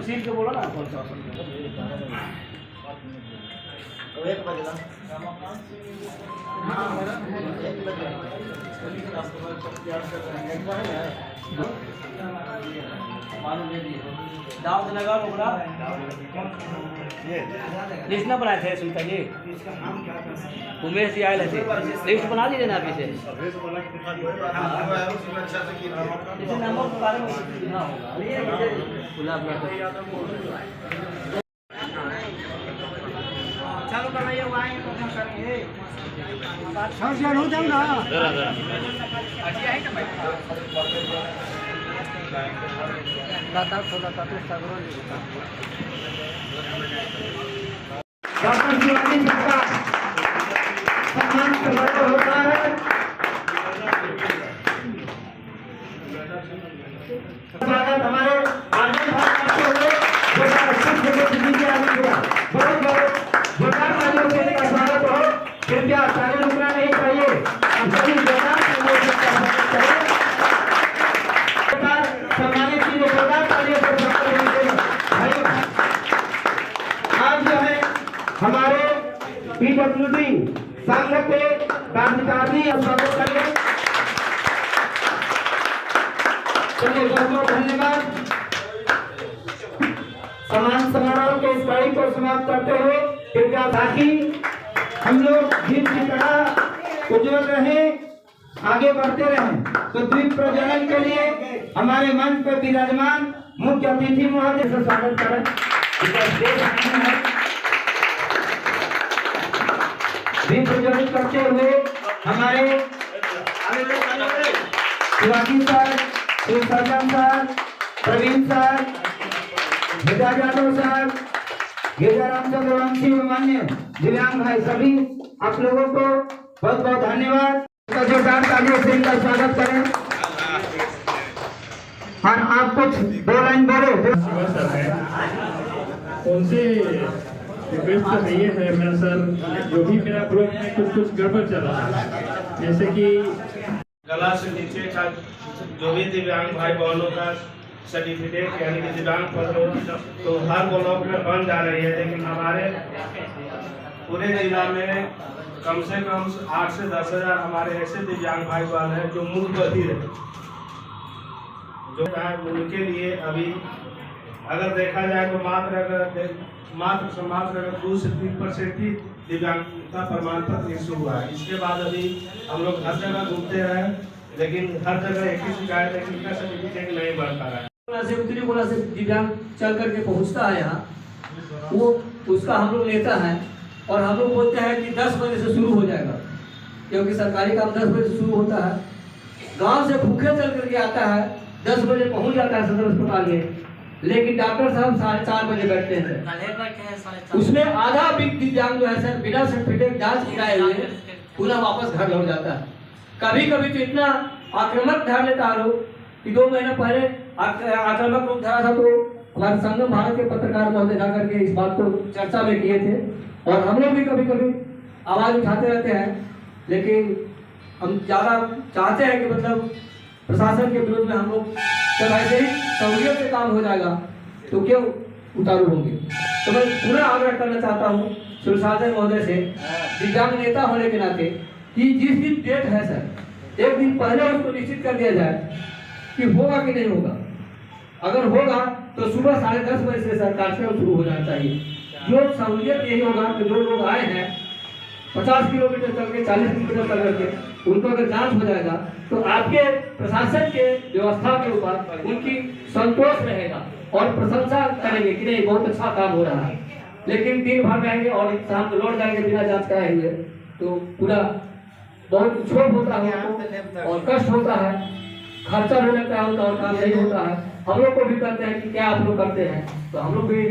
Seal के बोलो ना कौन सा एक बजे ना दाव लगा लो बड़ा लिस्ट ना बनाए थे सुनता जी उमेश जी आए थे लिस्ट बना लीजिए ना अभी से इसे नंबर के बारे में ना होगा गुलाब चालू करवाइए वो आएंगे तो हम करेंगे संशय हो जाओ ना दाता थोड़ा तातो सगरो डॉक्टर शिवाजी सबका सम्मान समारोह होता है। स्वागत हमारे आनंद भाग करते हुए बहुत बहुत जोरदार तालियों से इनका स्वागत हो। कृपया ताली रुकना नहीं चाहिए, हम सभी जोरदार तालियों से स्वागत करें। सम्मानित कीजिए, जोरदार तालियों से स्वागत कीजिए। आज जो है हमारे पीडब्ल्यूडी संघ के कार्यकारिणी और स्वागत करें। चलिए बहुत बहुत धन्यवाद। सम्मान समारोह के इस कड़ी को समाप्त करते हुए कृपया ताकि हम लोग दीप की तरह उज्जवल रहे, आगे बढ़ते रहें, तो दीप प्रज्वलन के लिए हमारे मंच पर विराजमान मुख्य अतिथि महोदय से स्वागत करें। दीप प्रज्वलित करते हुए हमारे Shivaji sir, Shivsarjan sir, Praveen sir, Vidya Yadav sir, Girija Ramchandra Vanshi व अन्य दिव्यांग भाई सभी आप लोगों को बहुत बहुत धन्यवाद। जोरदार तालियों से इनका स्वागत करें। और आप कुछ दो लाइन बोलो। उनसे रिक्वेस्ट तो नहीं है मेरा सर, जो भी मेरा ग्रुप में कुछ गड़बड़ चल रहा है, जैसे कि गला से नीचे का जो भी दिव्यांग भाई बहनों का सर्टिफिकेट यानी कि दिव्यांग पत्र तो हर ब्लॉक में बन जा रही है, लेकिन हमारे पूरे जिला में कम से कम 8 से 10 हज़ार हमारे ऐसे दिव्यांग भाई बहन हैं जो मूक बधिर है, जो उनके लिए अभी अगर देखा जाए तो मात्र 2 से 3% ही दिव्यांगता प्रमाण पत्र इशू हुआ है। इसके बाद अभी हम लोग हर जगह घूमते रहे, लेकिन हर जगह एक ही शिकायत है कि इनका सर्टिफिकेट नहीं बन पा रहा है। से उत्तरी कोना से दिव्यांग चल करके पहुंचता है यहाँ, वो उसका हम लोग लेता है और हम लोग बोलते हैं कि 10 बजे से शुरू हो जाएगा, क्योंकि सरकारी काम 10 बजे से शुरू होता है। गांव से भूखे चल करके आता है, 10 बजे पहुंच जाता है सदर अस्पताल में, लेकिन डॉक्टर साहब 4:30 बजे बैठते हैं। उसमें आधा दिव्यांग जो है सर बिना सर्टिफिकेट जांच कराए हुए पुनः वापस घर लौट जाता है। कभी कभी तो इतना आक्रामक धर लेता है लोग कि 2 महीना पहले आक्रामक रूप धरा था, तो हमारे संगम भारत के पत्रकार महोदय जाकर के इस बात को चर्चा में किए थे और हम लोग भी कभी कभी आवाज उठाते रहते हैं, लेकिन हम ज़्यादा चाहते हैं कि मतलब प्रशासन के विरोध में हम लोग जब ऐसे ही सहूलियत से काम हो जाएगा तो क्यों उतारू होंगे। तो मैं पूरा आग्रह करना चाहता हूँ शिवसागर महोदय से, दिव्यांग नेता होने के नाते, कि जिस दिन डेट है सर, एक दिन पहले उसको निश्चित कर दिया जाए कि होगा कि नहीं होगा। अगर होगा तो सुबह 10:30 बजे से सर कार्यक्रम शुरू हो जाना चाहिए। जो सहूलियत यही होगा कि जो लोग आए हैं 50 किलोमीटर चल के 40 किलोमीटर चल करके, उनको अगर जांच हो जाएगा तो आपके प्रशासन के व्यवस्था के ऊपर उनकी संतोष रहेगा और प्रशंसा करेंगे कि नहीं बहुत अच्छा काम हो रहा है। लेकिन दिन भर रहेंगे और शाम को लौट जाएंगे बिना जांच कराए हुए, तो पूरा बहुत क्षोभ होता है और कष्ट होता है, खर्चा भी लगता है उनका और काम नहीं होता है। हम लोग को भी कहते हैं कि क्या आप लोग करते हैं, तो हम लोग भी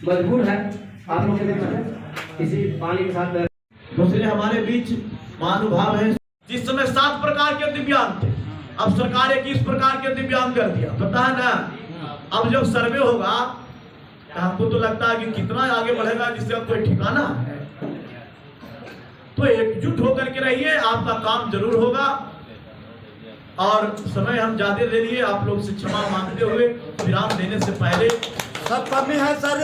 मजबूर हैं आप लोग के बीच किसी पानी के साथ। दूसरे हमारे बीच महानुभाव है। जिस समय 7 प्रकार के दिव्यांग थे, अब सरकार 21 प्रकार के दिव्यांग कर दिया, पता है ना। अब जब सर्वे होगा तो हमको तो लगता है कि कितना आगे बढ़ेगा जिसका कोई ठिकाना है। तो एकजुट होकर के रहिए, आपका काम जरूर होगा। और समय हम ज्यादा ले लिए, आप लोग से क्षमा मांगते हुए विराम देने से पहले सब कमी है सर,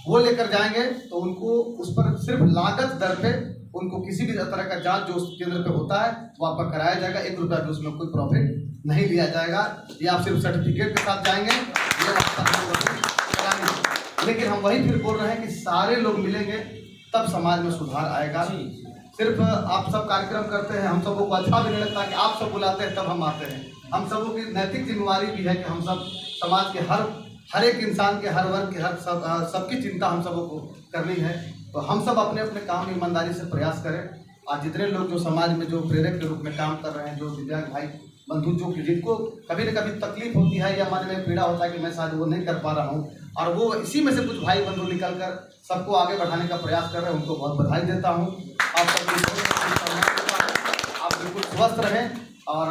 वो लेकर जाएंगे तो उनको उस पर सिर्फ लागत दर पे उनको किसी भी तरह का जांच जो उस केंद्र पे होता है वो आपका कराया जाएगा। 1 रुपया भी उसमें कोई प्रॉफिट नहीं लिया जाएगा। ये आप सिर्फ सर्टिफिकेट के साथ जाएंगे, ये कराएंगे। लेकिन हम वही फिर बोल रहे हैं कि सारे लोग मिलेंगे तब समाज में सुधार आएगा। सिर्फ आप सब कार्यक्रम करते हैं, हम सबको अच्छा भी नहीं लगता कि आप सब बुलाते हैं तब हम आते हैं। हम सबों की नैतिक जिम्मेवारी भी है कि हम सब समाज के हर एक इंसान के, हर वर्ग के, सबकी चिंता हम सबों को करनी है। तो हम सब अपने अपने काम में ईमानदारी से प्रयास करें। आज जितने लोग जो समाज में जो प्रेरक के रूप में काम कर रहे हैं, जो दिव्यांग भाई बंधु जो कि जिनको कभी न कभी तकलीफ होती है या मन में पीड़ा होता है कि मैं शायद वो नहीं कर पा रहा हूँ, और वो इसी में से कुछ भाई बंधु निकल कर सबको आगे बढ़ाने का प्रयास कर रहे हैं, उनको बहुत बधाई देता हूँ। आप बिल्कुल स्वस्थ रहें और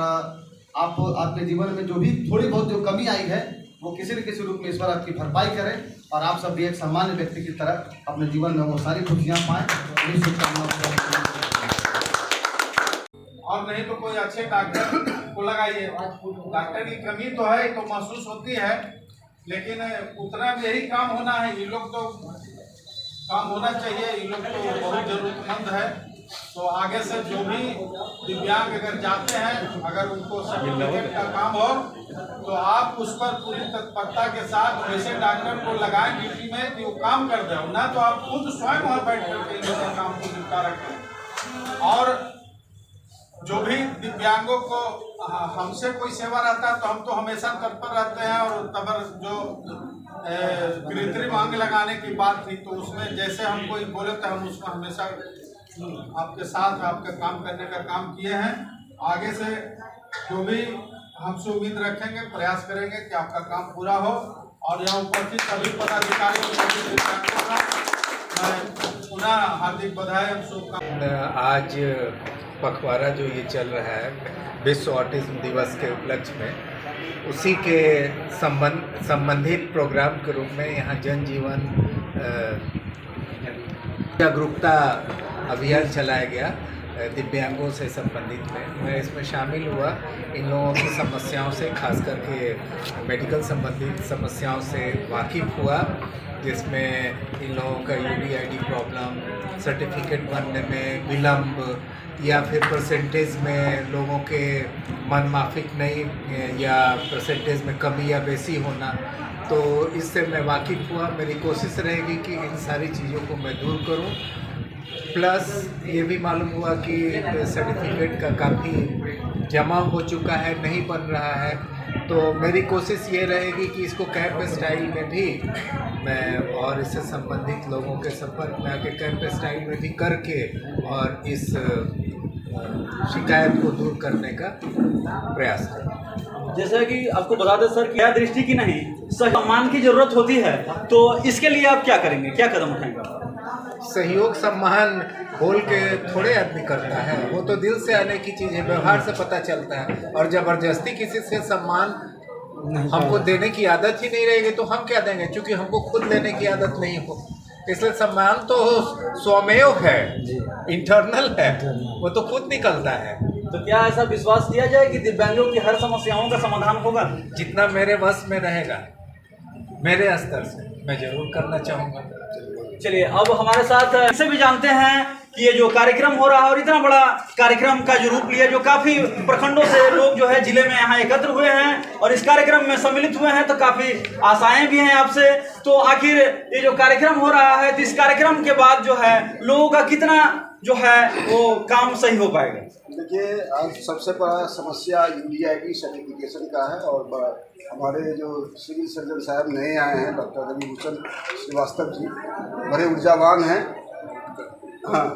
आप आपके जीवन में जो भी थोड़ी बहुत जो कमी आई है वो किसी न किसी रूप में ईश्वर आपकी भरपाई करें और आप सब भी एक सामान्य व्यक्ति की तरह अपने जीवन में वो सारी खुशियाँ पाएँ। यही शुभकामनाएं। और नहीं तो कोई अच्छे डॉक्टर को लगाइए। डॉक्टर की कमी तो है तो महसूस होती है, लेकिन उतना भी यही काम होना है। ये लोग तो काम होना चाहिए, ये लोग तो बहुत जरूरतमंद है। तो आगे से जो भी दिव्यांग अगर जाते हैं, अगर उनको सर्टिफिकेट का काम हो तो आप उस पर पूरी तत्परता के साथ वैसे डॉक्टर को लगाएं ड्यूटी में कि वो काम कर दे, ना तो आप खुद स्वयं वहाँ बैठ करके इनके काम को निपटारा करें। और जो भी दिव्यांगों को हमसे कोई सेवा रहता है तो हम तो हमेशा तत्पर रहते हैं। और तबर जो कृत्रिम अंग लगाने की बात थी तो उसमें जैसे हम कोई बोले तो हम उसमें हमेशा आपके साथ आपका काम करने का काम किए हैं। आगे से जो भी हमसे उम्मीद रखेंगे, प्रयास करेंगे कि आपका काम पूरा हो। और यहाँ उपस्थित सभी पदाधिकारियों को मैं पुनः हार्दिक बधाई और शुभकामनाएं। आज पखवाड़ा जो ये चल रहा है विश्व ऑटिज्म दिवस के उपलक्ष्य में, उसी के संबंधित प्रोग्राम के रूप में यहाँ जनजीवन जागरूकता अभियान चलाया गया दिव्यांगों से संबंधित में। मैं इसमें शामिल हुआ, इन लोगों की समस्याओं से, खास करके मेडिकल संबंधित समस्याओं से वाकिफ़ हुआ, जिसमें इन लोगों का UDID प्रॉब्लम, सर्टिफिकेट बनने में विलम्ब या फिर परसेंटेज में लोगों के मन माफिक नहीं या परसेंटेज में कमी या बेसी होना, तो इससे मैं वाकिफ़ हुआ। मेरी कोशिश रहेगी कि इन सारी चीज़ों को मैं दूर करूं। प्लस ये भी मालूम हुआ कि सर्टिफिकेट का काफ़ी जमा हो चुका है, नहीं बन रहा है, तो मेरी कोशिश ये रहेगी कि इसको कैंप स्टाइल में भी मैं और इससे संबंधित लोगों के संपर्क में आके कैंप स्टाइल में भी करके और इस शिकायत को दूर करने का प्रयास करें। जैसा कि आपको बता दें सर कि यह दृष्टि की नहीं, सम्मान की जरूरत होती है, तो इसके लिए आप क्या करेंगे, क्या कदम उठाएंगे? सहयोग सम्मान बोल के थोड़े आदमी करता है, वो तो दिल से आने की चीज़ है, व्यवहार से पता चलता है। और ज़बरदस्ती किसी से सम्मान हमको देने की आदत ही नहीं रहेगी तो हम क्या देंगे, क्योंकि हमको खुद लेने की आदत नहीं हो। इसलिए सम्मान तो स्वमेव है, इंटरनल है, वो तो खुद निकलता है। तो क्या ऐसा विश्वास किया जाए कि दिव्यांगों की हर समस्याओं का समाधान होगा? जितना मेरे वश में रहेगा, मेरे स्तर से मैं जरूर करना चाहूँगा। चलिए, अब हमारे साथ इसे भी जानते हैं कि ये जो कार्यक्रम हो रहा है और इतना बड़ा कार्यक्रम का जो रूप लिया, जो काफ़ी प्रखंडों से लोग जो है जिले में यहाँ एकत्र हुए हैं और इस कार्यक्रम में सम्मिलित हुए हैं, तो काफ़ी आशाएं भी हैं आपसे। तो आखिर ये जो कार्यक्रम हो रहा है, तो इस कार्यक्रम के बाद जो है लोगों का कितना जो है वो काम सही हो पाएगा? देखिए, आज सबसे बड़ा समस्या UDID सर्टिफिकेशन का है और हमारे जो सिविल सर्जन साहब नए आए हैं, डॉक्टर रविभूषण श्रीवास्तव जी, बड़े ऊर्जावान हैं। हाँ,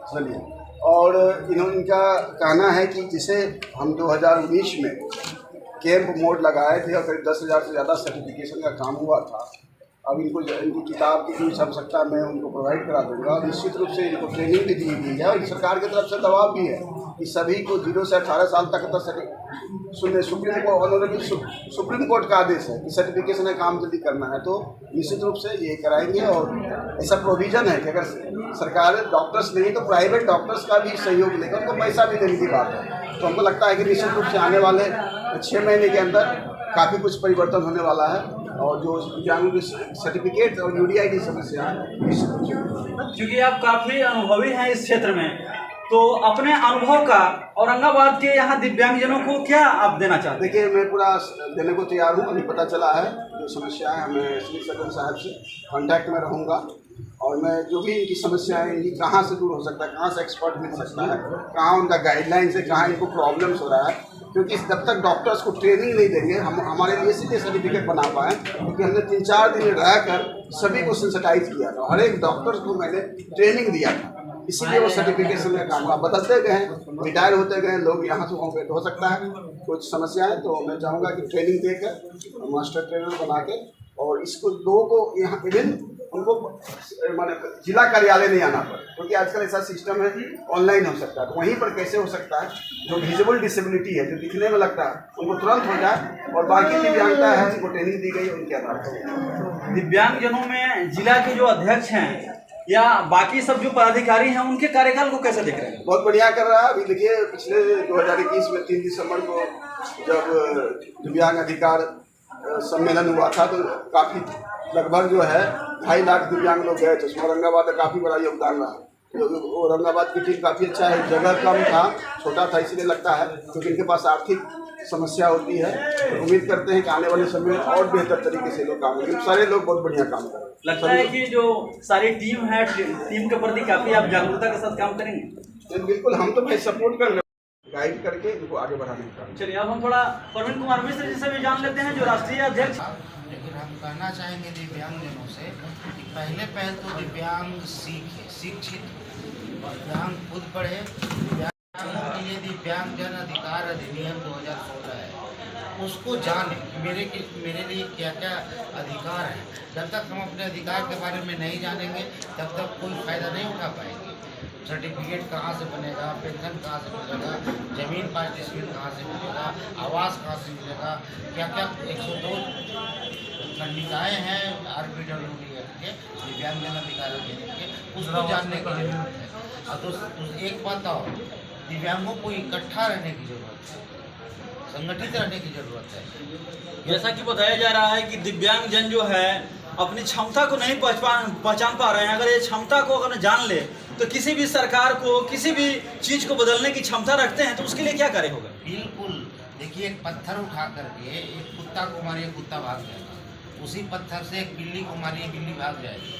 चलिए। और इनका कहना है कि जिसे हम 2019 में कैंप मोड लगाए थे और करीब 10,000 से ज़्यादा सर्टिफिकेशन का काम हुआ था, अब इनकी किताब की कुछ आवश्यकता मैं उनको प्रोवाइड करा दूँगा। निश्चित रूप से इनको ट्रेनिंग भी दी गई है और सरकार की तरफ से दबाव भी है कि सभी को 0 से 18 साल तक सुप्रीम कोर्ट का आदेश है कि सर्टिफिकेशन का काम जल्दी करना है, तो निश्चित रूप से ये कराएंगे। और ऐसा प्रोविज़न है कि अगर सरकार डॉक्टर्स नहीं तो प्राइवेट डॉक्टर्स का भी सहयोग लेकर उनको पैसा भी देने की बात है। तो हमको लगता है कि निश्चित रूप से आने वाले 6 महीने के अंदर काफ़ी कुछ परिवर्तन होने वाला है और जो दिव्यांगों के सर्टिफिकेट और यूडीआई की समस्या है। क्योंकि आप काफी अनुभवी हैं इस क्षेत्र में, तो अपने अनुभव का औरंगाबाद के यहाँ दिव्यांगजनों को क्या आप देना चाहते हैं? देखिए, मैं पूरा देने को तैयार हूँ। अभी पता चला है जो समस्या है, मैं सिविल सर्जन साहब से कांटेक्ट में रहूँगा और मैं जो भी इनकी समस्याएं इनकी कहाँ से दूर हो सकता है, कहाँ से एक्सपर्ट मिल सकता है, कहाँ उनका गाइडलाइंस है, कहाँ इनको प्रॉब्लम्स हो रहा है, क्योंकि जब तक डॉक्टर्स को ट्रेनिंग नहीं देंगे हम हमारे लिए इसीलिए सर्टिफिकेट बना पाए क्योंकि हमने 3-4 दिन रहकर सभी को सेंसिटाइज किया था। हर एक डॉक्टर्स को मैंने ट्रेनिंग दिया था, इसीलिए वो सर्टिफिकेशन का काम बदलते गए, रिटायर होते गए लोग। यहाँ से वहाँ हो सकता है कुछ समस्या है, तो मैं चाहूँगा कि ट्रेनिंग देकर मास्टर ट्रेनर बना के और इसको लोगों को यहाँ इवन उनको माने जिला कार्यालय नहीं आना पड़े, क्योंकि आजकल ऐसा सिस्टम है ऑनलाइन हो सकता है। तो वहीं पर कैसे हो सकता है जो विजिबल डिसेबिलिटी है, जो दिखने में लगता है, उनको तुरंत हो जाए और बाकी दिव्यांगता है उनको ट्रेनिंग दी गई उनके आधार पर। दिव्यांगजनों में जिला के जो अध्यक्ष हैं या बाकी सब जो पदाधिकारी हैं उनके कार्यकाल को कैसे देख रहे हैं? बहुत बढ़िया कर रहा है। अभी देखिए, पिछले 2021 में 3 दिसंबर को जब दिव्यांग अधिकार सम्मेलन हुआ था तो काफ़ी लगभग जो है 2.5 लाख दिव्यांग लोग गए थे। उसमें औरंगाबाद का काफ़ी बड़ा योगदान रहा। औरंगाबाद की टीम काफ़ी अच्छा है, जगह कम था, छोटा था, इसलिए लगता है क्योंकि इनके पास आर्थिक समस्या होती है। तो उम्मीद करते हैं कि आने वाले समय में और बेहतर तरीके से लोग काम करेंगे। सारे लोग बहुत बढ़िया काम कर रहे हैं। लगता है कि जो सारी टीम है, टीम के प्रति काफ़ी आप जागरूकता के साथ काम करेंगे? बिल्कुल, हम तो भाई सपोर्ट कर रहे हैं, गाइड करके इनको आगे बढ़ाने का। चलिए, अब हम थोड़ा प्रवीण कुमार मिश्र जी से भी जान लेते हैं, जो राष्ट्रीय अध्यक्ष। लेकिन हम कहना चाहेंगे दिव्यांगजनों से कि पहल तो दिव्यांग सीखे, शिक्षित, दिव्यांग खुद पढ़े। दिव्यांगों के लिए दिव्यांगजन अधिकार अधिनियम 2016 है, उसको जाने मेरे लिए क्या क्या अधिकार है। जब तक हम अपने अधिकार के बारे में नहीं जानेंगे तब तक कोई फायदा नहीं उठा पाएंगे। सर्टिफिकेट कहाँ से बनेगा, पेंशन कहाँ से मिलेगा, जमीन पार्टीशन कहाँ से मिलेगा, आवास कहाँ से मिलेगा, क्या क्या 102 खंडिकाएँ हैं RPWD के दिव्यांगजन अधिकारों के, उसको जानने की जरूरत है। और तो एक बात और, दिव्यांगों को इकट्ठा रहने की जरूरत है, संगठित रहने की जरूरत है। जैसा कि बताया जा रहा है कि दिव्यांगजन जो है अपनी क्षमता को नहीं पहचान पा रहे हैं। अगर ये क्षमता को अगर जान ले तो किसी भी सरकार को, किसी भी चीज को बदलने की क्षमता रखते हैं, तो उसके लिए क्या कार्य होगा? बिल्कुल, देखिए, एक पत्थर उठा करके एक कुत्ता को मारिए, कुत्ता भाग जाएगा। उसी पत्थर से एक बिल्ली को मारिए, बिल्ली भाग जाएगी।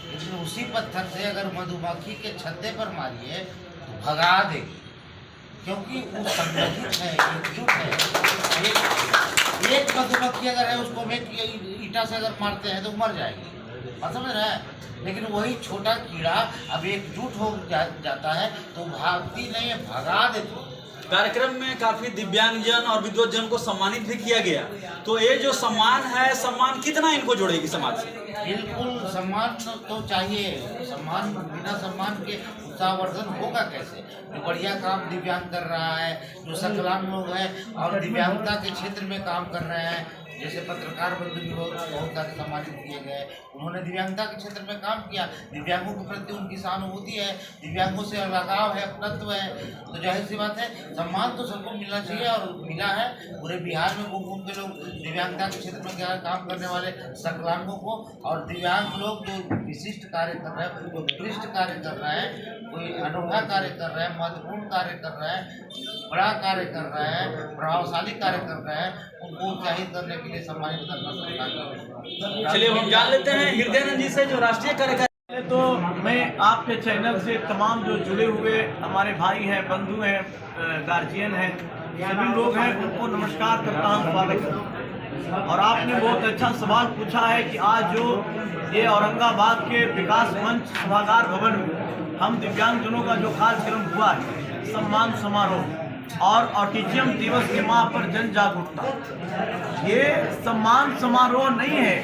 लेकिन उसी पत्थर से अगर मधुमक्खी के छत्ते पर मारिए तो भगा देगी, क्योंकि वो संगठित है, एकजुट है। एक मधुमक्खी अगर है, उसको ईटा से अगर मारते हैं तो मर जाएगी, बात समझ रहे हैं। लेकिन वही छोटा कीड़ा अब एकजुट हो जाता है तो भागती नहीं है, भगा देती। कार्यक्रम में काफी दिव्यांगजन और विद्वतजन को सम्मानित भी किया गया, तो ये जो सम्मान है, सम्मान कितना इनको जोड़ेगी समाज से? बिल्कुल, सम्मान तो चाहिए। सम्मान, बिना सम्मान के उत्साहवर्धन होगा कैसे? जो बढ़िया काम दिव्यांग कर रहा है, जो सकलांग लोग हैं और दिव्यांगता के क्षेत्र में काम कर रहे हैं, जैसे पत्रकार बंधु भी बहुत सारे सम्मानित किए गए, उन्होंने दिव्यांगता के क्षेत्र में काम किया। दिव्यांगों के प्रति उनकी सहानुभूति है, दिव्यांगों से लगाव है, अपनत्व है, तो जाहिर सी बात है सम्मान तो सबको मिलना चाहिए और मिला है। पूरे बिहार में घूम घूम के लोग दिव्यांगता के क्षेत्र में काम करने वाले सकलांगों को और दिव्यांग लोग जो विशिष्ट कार्य कर रहे हैं, जो उत्कृष्ट कार्य कर रहे हैं, कोई अनोखा कार्य कर रहे हैं, महत्वपूर्ण कार्य कर रहे हैं, बड़ा कार्य कर रहे हैं, प्रभावशाली कार्य कर रहे हैं, उनको उत्साहित करने के लिए सम्मानित करना सरकार। चलिए, हम जान लेते हैं हृदयानंद जी से, जो राष्ट्रीय कार्यकारी। तो मैं आपके चैनल से तमाम जो जुड़े हुए हमारे भाई हैं, बंधु हैं, गार्जियन हैं, सभी लोग हैं, उनको नमस्कार करता हूँ, स्वागत करता हूँ। और आपने बहुत अच्छा सवाल पूछा है कि आज जो ये औरंगाबाद के विकास मंच सभागार भवन में हम दिव्यांगजनों का जो कार्यक्रम हुआ है, सम्मान समारोह और ऑटिज्म दिवस के माह पर जन जागरूकता, ये सम्मान समारोह नहीं है,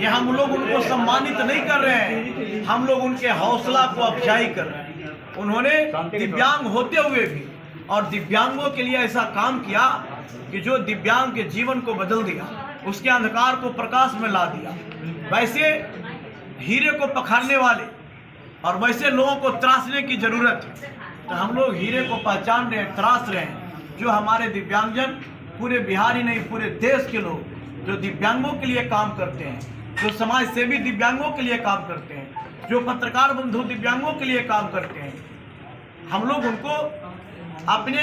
ये हम लोग उनको सम्मानित नहीं कर रहे हैं, हम लोग उनके हौसला को अफजाई कर रहे हैं। उन्होंने दिव्यांग होते हुए भी और दिव्यांगों के लिए ऐसा काम किया कि जो दिव्यांग के जीवन को बदल दिया, उसके अंधकार को प्रकाश में ला दिया। वैसे हीरे को पखारने वाले और वैसे लोगों को तराशने की जरूरत है। तो हम लोग हीरे को पहचान रहे हैं, तराश रहे हैं, जो हमारे दिव्यांगजन पूरे बिहार ही नहीं पूरे देश के लोग जो दिव्यांगों के लिए काम करते हैं, जो समाज सेवी दिव्यांगों के लिए काम करते हैं, जो पत्रकार बंधु दिव्यांगों के लिए काम करते हैं, हम लोग उनको अपने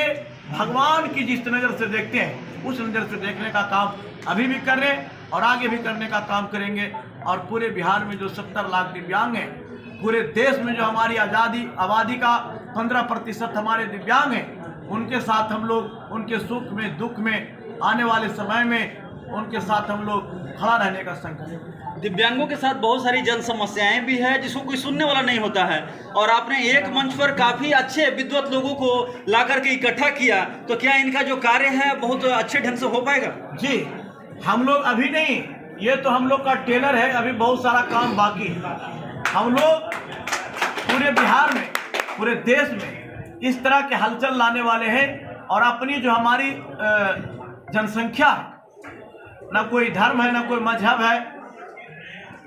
भगवान की जिस नज़र से देखते हैं उस नज़र से देखने का काम अभी भी कर रहे हैं और आगे भी करने का काम करेंगे। और पूरे बिहार में जो 70 लाख दिव्यांग हैं, पूरे देश में जो हमारी आबादी का 15% हमारे दिव्यांग हैं, उनके साथ हम लोग उनके सुख में दुख में आने वाले समय में उनके साथ हम लोग खड़ा रहने का संकल्प। दिव्यांगों के साथ बहुत सारी जन समस्याएं भी है जिसको कोई सुनने वाला नहीं होता है, और आपने एक मंच पर काफ़ी अच्छे विद्वत लोगों को ला करके इकट्ठा किया, तो क्या इनका जो कार्य है बहुत अच्छे ढंग से हो पाएगा? जी, हम लोग अभी नहीं, ये तो हम लोग का टेलर है, अभी बहुत सारा काम बाकी है। हम लोग पूरे बिहार में, पूरे देश में इस तरह के हलचल लाने वाले हैं और अपनी जो हमारी जनसंख्या है, ना कोई धर्म है ना कोई मजहब है,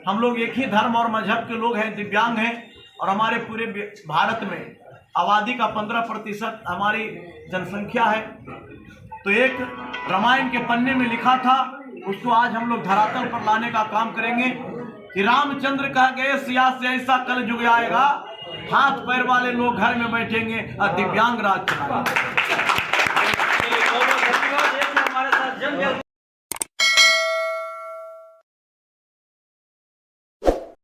हम लोग एक ही धर्म और मजहब के लोग हैं, दिव्यांग हैं, और हमारे पूरे भारत में आबादी का 15% हमारी जनसंख्या है। तो एक रामायण के पन्ने में लिखा था, उसको आज हम लोग धरातल पर लाने का काम करेंगे कि रामचंद्र कह गए सिया से ऐसा कल युग आएगा, हाथ पैर वाले लोग घर में बैठेंगे और दिव्यांग राज चलाएंगे।